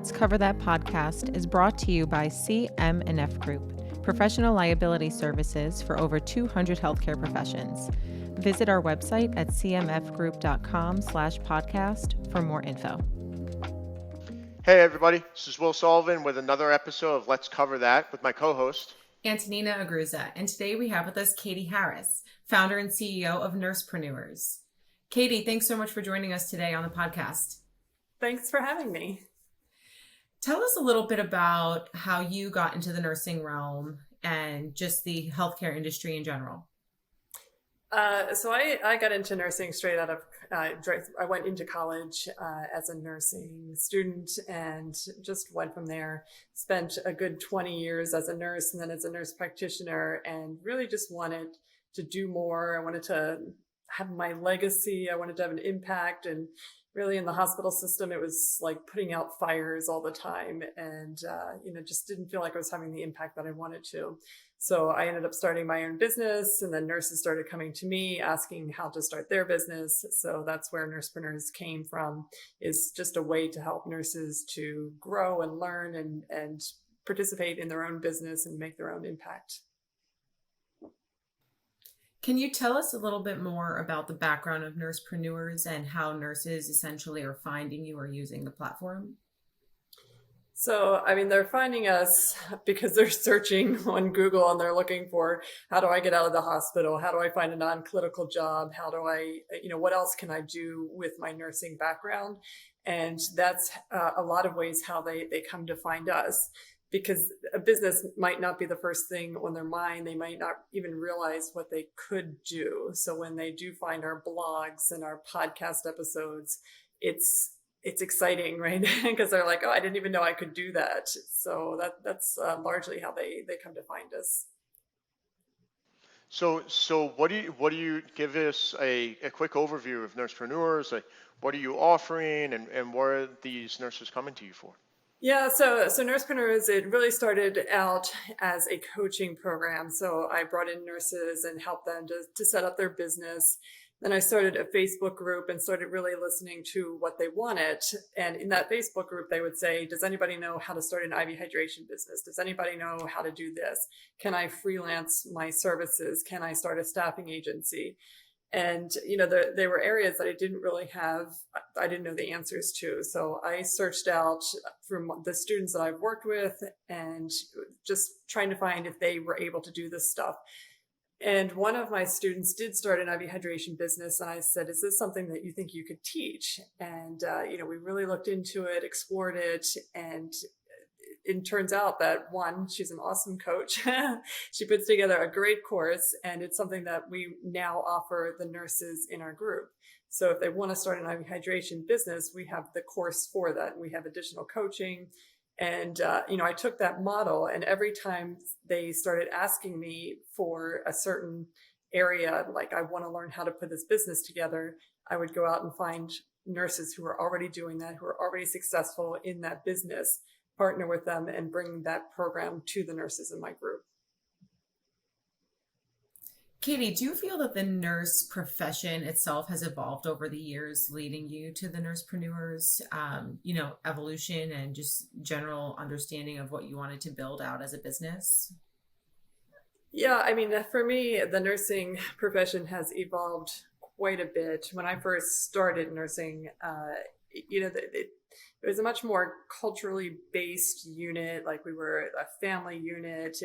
Let's Cover That podcast is brought to you by CM&F Group, professional liability services for over 200 healthcare professions. Visit our website at cmfgroup.com/podcast for more info. Hey everybody, this is Will Sullivan with another episode of Let's Cover That with my co-host Antonina Agruza, and today we have with us Catie Harris, founder and CEO of NursePrenuers. Catie, thanks so much for joining us today on the podcast. Thanks for having me. Tell us a little bit about how you got into the nursing realm and just the healthcare industry in general. So I got into nursing straight out of, I went into college as a nursing student and just went from there, spent a good 20 years as a nurse and then as a nurse practitioner, and really just wanted to do more. I wanted to have my legacy. I wanted to have an impact, and really in the hospital system, it was like putting out fires all the time, and just didn't feel like I was having the impact that I wanted to. So I ended up starting my own business, and then nurses started coming to me asking how to start their business. So that's where NursePrenuers came from, is just a way to help nurses to grow and learn and participate in their own business and make their own impact. Can you tell us a little bit more about the background of NursePrenuers and how nurses essentially are finding you or using the platform? So, they're finding us because they're searching on Google and they're looking for, how do I get out of the hospital? How do I find a non-clinical job? How do I, what else can I do with my nursing background? And that's a lot of ways how they come to find us, because a business might not be the first thing on their mind. They might not even realize what they could do. So when they do find our blogs and our podcast episodes, it's exciting, right? Because they're like, oh, I didn't even know I could do that. So that's largely how they come to find us. So what do you give us a quick overview of NursePreneurs? Like, what are you offering, and what are these nurses coming to you for? Yeah, so NursePrenuers, it really started out as a coaching program. So I brought in nurses and helped them to set up their business. Then I started a Facebook group and started really listening to what they wanted. And in that Facebook group, they would say, does anybody know how to start an IV hydration business? Does anybody know how to do this? Can I freelance my services? Can I start a staffing agency? And, there were areas that I didn't know the answers to. So I searched out from the students that I've worked with and just trying to find if they were able to do this stuff. And one of my students did start an IV hydration business. And I said, is this something that you think you could teach? And, we really looked into it, explored it. And it turns out that, one, she's an awesome coach. She puts together a great course. And it's something that we now offer the nurses in our group. So if they want to start an IV hydration business, we have the course for that. We have additional coaching. And, I took that model, and every time they started asking me for a certain area, like I want to learn how to put this business together, I would go out and find nurses who are already doing that, who are already successful in that business, partner with them and bring that program to the nurses in my group. Catie, do you feel that the nurse profession itself has evolved over the years, leading you to the NursePreneurs, evolution and just general understanding of what you wanted to build out as a business? Yeah, for me, the nursing profession has evolved quite a bit. When I first started nursing, it was a much more culturally based unit. Like, we were a family unit.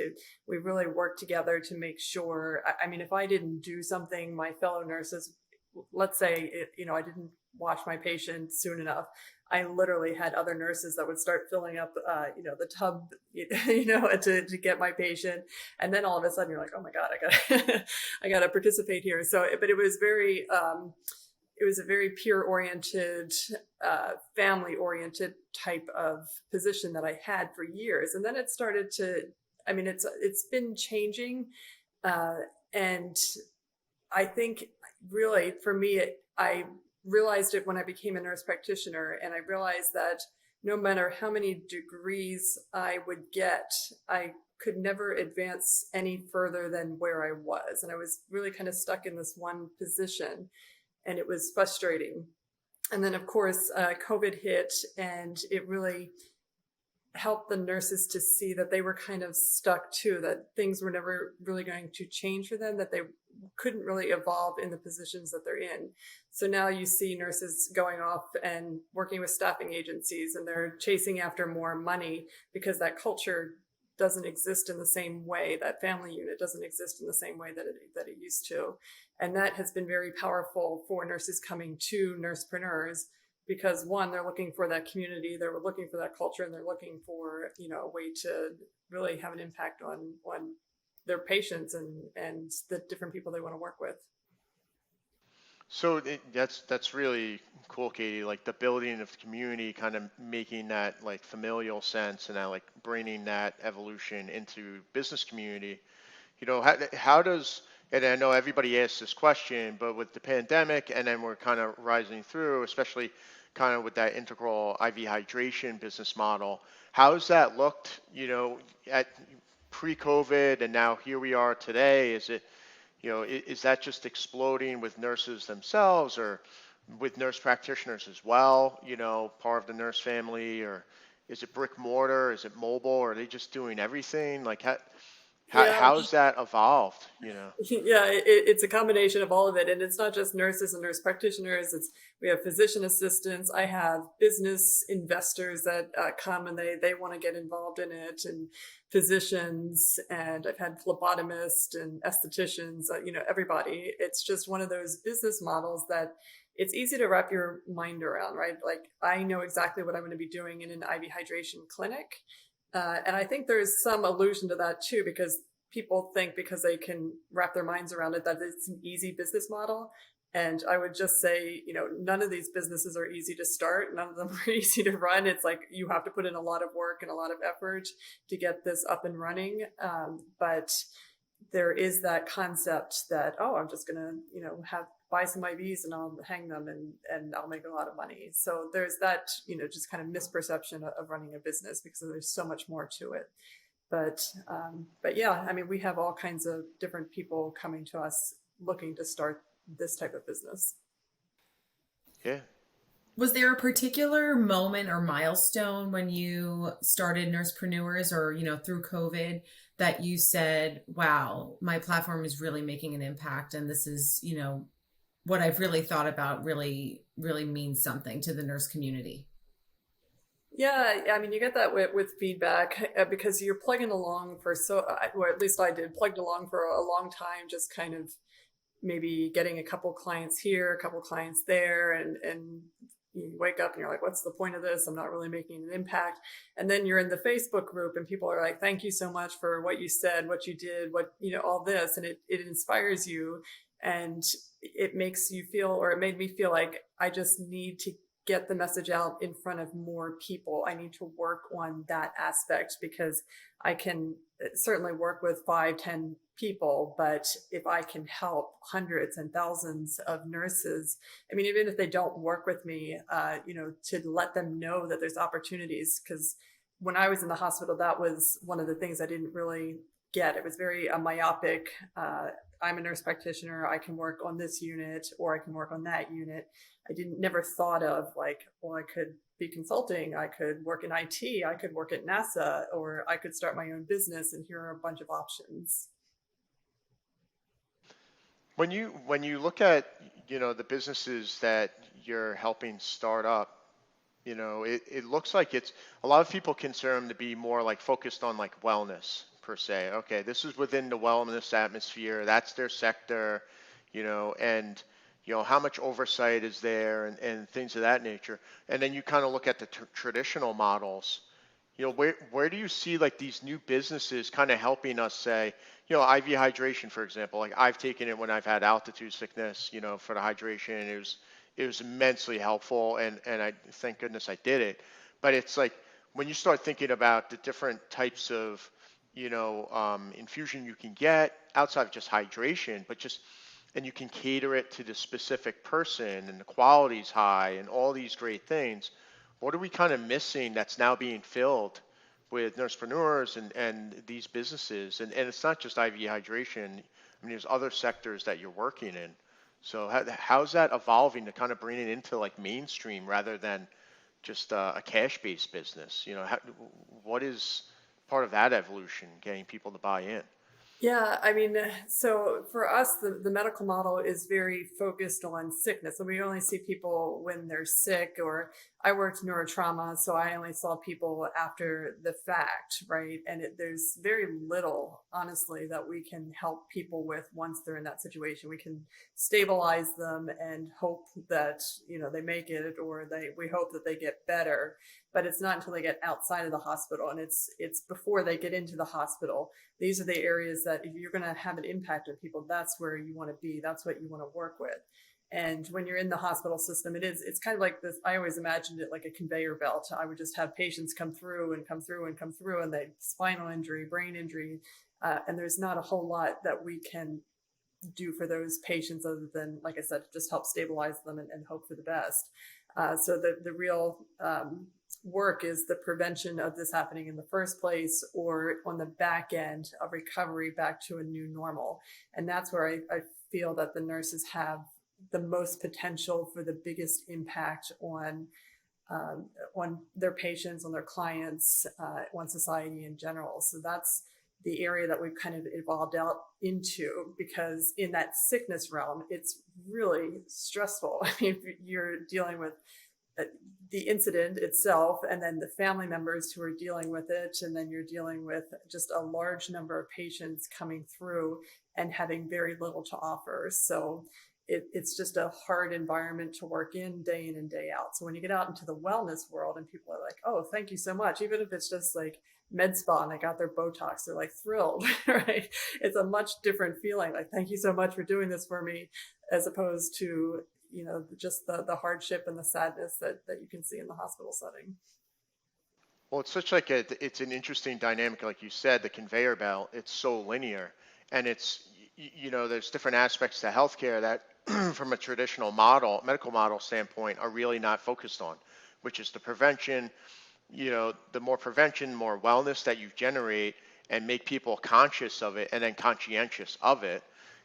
We really worked together to make sure, if I didn't do something, my fellow nurses, let's say, I didn't wash my patient soon enough, I literally had other nurses that would start filling up, the tub, to get my patient. And then all of a sudden you're like, oh my God, I gotta participate here. So, but it was very, it was a very peer-oriented, family-oriented type of position that I had for years. And then it started to, it's been changing. And I think really for me, I realized it when I became a nurse practitioner, and I realized that no matter how many degrees I would get, I could never advance any further than where I was. And I was really kind of stuck in this one position, and it was frustrating. And then, of course, COVID hit, and it really helped the nurses to see that they were kind of stuck too, that things were never really going to change for them, that they couldn't really evolve in the positions that they're in. So now you see nurses going off and working with staffing agencies, and they're chasing after more money because that culture doesn't exist in the same way. That family unit doesn't exist in the same way that it used to. And that has been very powerful for nurses coming to Nursepreneurs, because one, they're looking for that community, they're looking for that culture, and they're looking for, a way to really have an impact on their patients and the different people they want to work with. So that's really cool, Katie. Like the building of the community, kind of making that like familial sense, and that like bringing that evolution into business community. How does, and I know everybody asks this question, but with the pandemic, and then we're kind of rising through, especially kind of with that integral IV hydration business model. How's that looked? At pre-COVID, and now here we are today. Is it is that just exploding with nurses themselves, or with nurse practitioners as well, part of the nurse family? Or is it brick mortar? Is it mobile? Or are they just doing everything? Like, Yeah, how's that evolved? yeah, it's a combination of all of it, and it's not just nurses and nurse practitioners. We have physician assistants. I have business investors that come and they want to get involved in it, and physicians, and I've had phlebotomists and estheticians. Everybody. It's just one of those business models that it's easy to wrap your mind around, right? Like I know exactly what I'm going to be doing in an IV hydration clinic. And I think there's some allusion to that too, because people think because they can wrap their minds around it that it's an easy business model. And I would just say, none of these businesses are easy to start. None of them are easy to run. It's like you have to put in a lot of work and a lot of effort to get this up and running. But there is that concept that, oh, I'm just gonna, buy some IVs and I'll hang them and I'll make a lot of money. So there's that, just kind of misperception of running a business, because there's so much more to it. But yeah, I mean, we have all kinds of different people coming to us looking to start this type of business. Yeah. Was there a particular moment or milestone when you started Nursepreneurs, or, through COVID, that you said, wow, my platform is really making an impact, and this is, what I've really thought about really, really means something to the nurse community? Yeah, I mean, you get that with feedback, because you're plugging along for or at least I did, plugged along for a long time, just kind of maybe getting a couple clients here, a couple clients there, and you wake up and you're like, what's the point of this? I'm not really making an impact. And then you're in the Facebook group and people are like, thank you so much for what you said, what you did, all this. And it inspires you, and it makes you feel, or it made me feel like I just need to get the message out in front of more people. I need to work on that aspect, because I can certainly work with 5, 10 people, but if I can help hundreds and thousands of nurses, I mean, even if they don't work with me, to let them know that there's opportunities. Because when I was in the hospital, that was one of the things I didn't really get. It was very myopic. I'm a nurse practitioner. I can work on this unit, or I can work on that unit. I never thought of like, well, I could be consulting. I could work in IT. I could work at NASA, or I could start my own business. And here are a bunch of options. When you look at the businesses that you're helping start up, it looks like it's a lot of people consider them to be more like focused on like wellness per se. Okay, this is within the wellness atmosphere. That's their sector, and how much oversight is there, and things of that nature. And then you kind of look at the traditional models. Where do you see like these new businesses kind of helping us say, IV hydration, for example? Like I've taken it when I've had altitude sickness, for the hydration. It was immensely helpful, and I thank goodness I did it. But it's like when you start thinking about the different types of, infusion you can get outside of just hydration, and you can cater it to the specific person, and the quality's high, and all these great things. What are we kind of missing that's now being filled with Nursepreneurs and these businesses? And it's not just IV hydration. I mean, there's other sectors that you're working in. So how's that evolving to kind of bring it into like mainstream, rather than, just a cash-based business. What is part of that evolution, getting people to buy in? Yeah, I mean, so for us, the medical model is very focused on sickness. So we only see people when they're sick, or I worked neurotrauma, so I only saw people after the fact, right? And there's very little, honestly, that we can help people with once they're in that situation. We can stabilize them and hope that, they make it, or we hope that they get better. But it's not until they get outside of the hospital, and it's before they get into the hospital. These are the areas that if you're going to have an impact on people, that's where you want to be. That's what you want to work with. And when you're in the hospital system, it's kind of like this. I always imagined it like a conveyor belt. I would just have patients come through and come through and come through, and they spinal injury, brain injury, and there's not a whole lot that we can do for those patients other than, like I said, just help stabilize them and hope for the best. So the real work is the prevention of this happening in the first place, or on the back end of recovery back to a new normal. And that's where I feel that the nurses have the most potential for the biggest impact on their patients, on their clients, on society in general. So that's the area that we've kind of evolved out into, because in that sickness realm, it's really stressful. I mean, you're dealing with the incident itself, and then the family members who are dealing with it, and then you're dealing with just a large number of patients coming through and having very little to offer. So it's just a hard environment to work in and day out. So when you get out into the wellness world and people are like, oh, thank you so much, even if it's just like med spa and they got their Botox, they're like thrilled, right? It's a much different feeling. Like, thank you so much for doing this for me, as opposed to, just the hardship and the sadness that you can see in the hospital setting. Well, it's an interesting dynamic, like you said, the conveyor belt. It's so linear, and there's different aspects to healthcare that, from a traditional medical model standpoint, are really not focused on, which is the prevention. The more prevention, more wellness that you generate and make people conscious of it and then conscientious of it,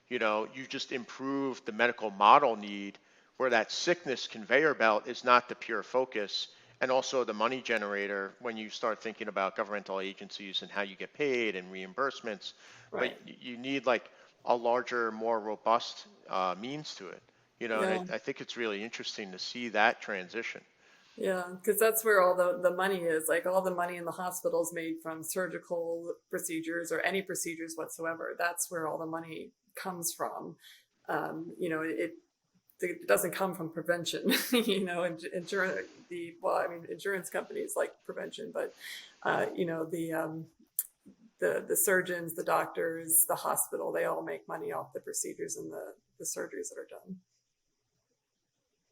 you just improve the medical model need, where that sickness conveyor belt is not the pure focus, and also the money generator when you start thinking about governmental agencies and how you get paid and reimbursements. But Right. you need like a larger, more robust means to it. And Yeah. I think it's really interesting to see that transition. Yeah, because that's where all the money is. Like, all the money in the hospitals made from surgical procedures or any procedures whatsoever. That's where all the money comes from. It doesn't come from prevention. Insurance, insurance companies like prevention, but the surgeons, the doctors, the hospital, they all make money off the procedures and the surgeries that are done.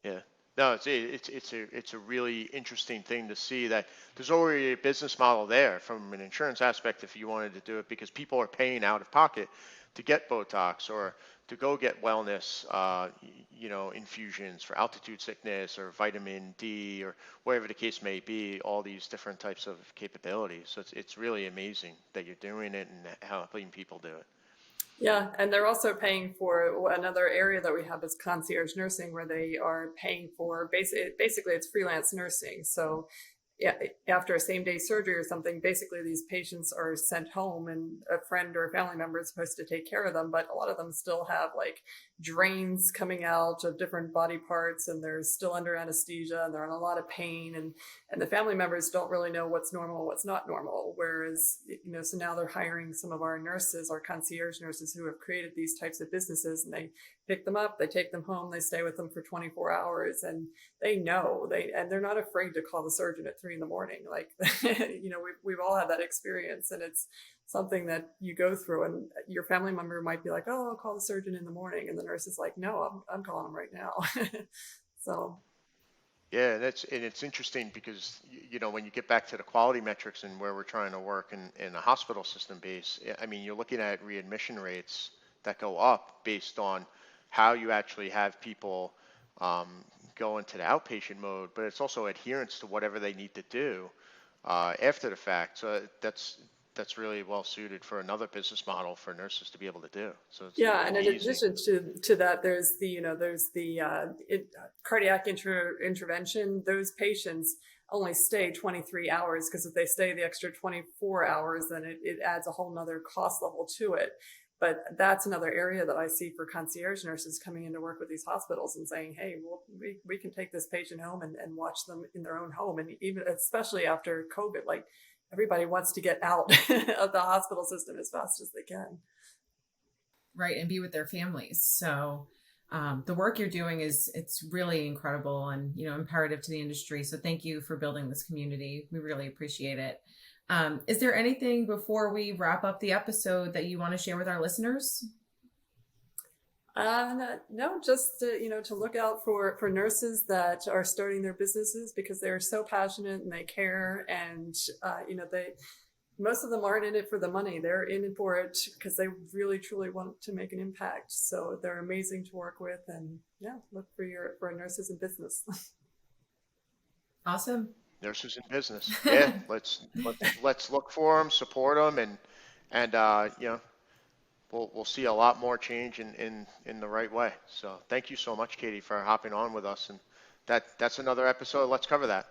Yeah. No, it's a really interesting thing to see that there's already a business model there from an insurance aspect if you wanted to do it, because people are paying out of pocket to get Botox or to go get wellness, infusions for altitude sickness or vitamin D or whatever the case may be, all these different types of capabilities. So it's really amazing that you're doing it and helping people do it. Yeah, and they're also paying for another area that we have is concierge nursing, where they are paying for basically it's freelance nursing. So yeah, after a same day surgery or something, basically these patients are sent home and a friend or a family member is supposed to take care of them. But a lot of them still have like drains coming out of different body parts, and they're still under anesthesia, and they're in a lot of pain. And the family members don't really know what's normal, what's not normal. Whereas, so now they're hiring some of our nurses, our concierge nurses, who have created these types of businesses, and they pick them up, they take them home, they stay with them for 24 hours, and they're not afraid to call the surgeon at 3 a.m. Like, we've all had that experience, and it's something that you go through, and your family member might be like, oh, I'll call the surgeon in the morning. And the nurse is like, no, I'm calling him right now. So, Yeah, it's interesting because when you get back to the quality metrics and where we're trying to work in a hospital system base, I mean, you're looking at readmission rates that go up based on how you actually have people um, go into the outpatient mode, but it's also adherence to whatever they need to do after the fact. So that's really well suited for another business model for nurses to be able to do. So it's Yeah, and really in easy. addition to that, there's the cardiac intervention. Those patients only stay 23 hours, because if they stay the extra 24 hours, then it adds a whole nother cost level to it. But that's another area that I see for concierge nurses coming in to work with these hospitals and saying, hey, well, we can take this patient home and watch them in their own home. And even especially after COVID, like everybody wants to get out of the hospital system as fast as they can. Right, and be with their families. So the work you're doing it's really incredible and imperative to the industry. So thank you for building this community. We really appreciate it. Is there anything before we wrap up the episode that you want to share with our listeners? No, just to look out for nurses that are starting their businesses, because they're so passionate and they care, and they most of them aren't in it for the money. They're in it for it because they really truly want to make an impact. So they're amazing to work with, and yeah, look for nurses in business. Awesome. Nurses in business. Yeah, let's look for them, support them, and we'll see a lot more change in the right way. So thank you so much, Catie, for hopping on with us. And that's another episode. Let's cover that.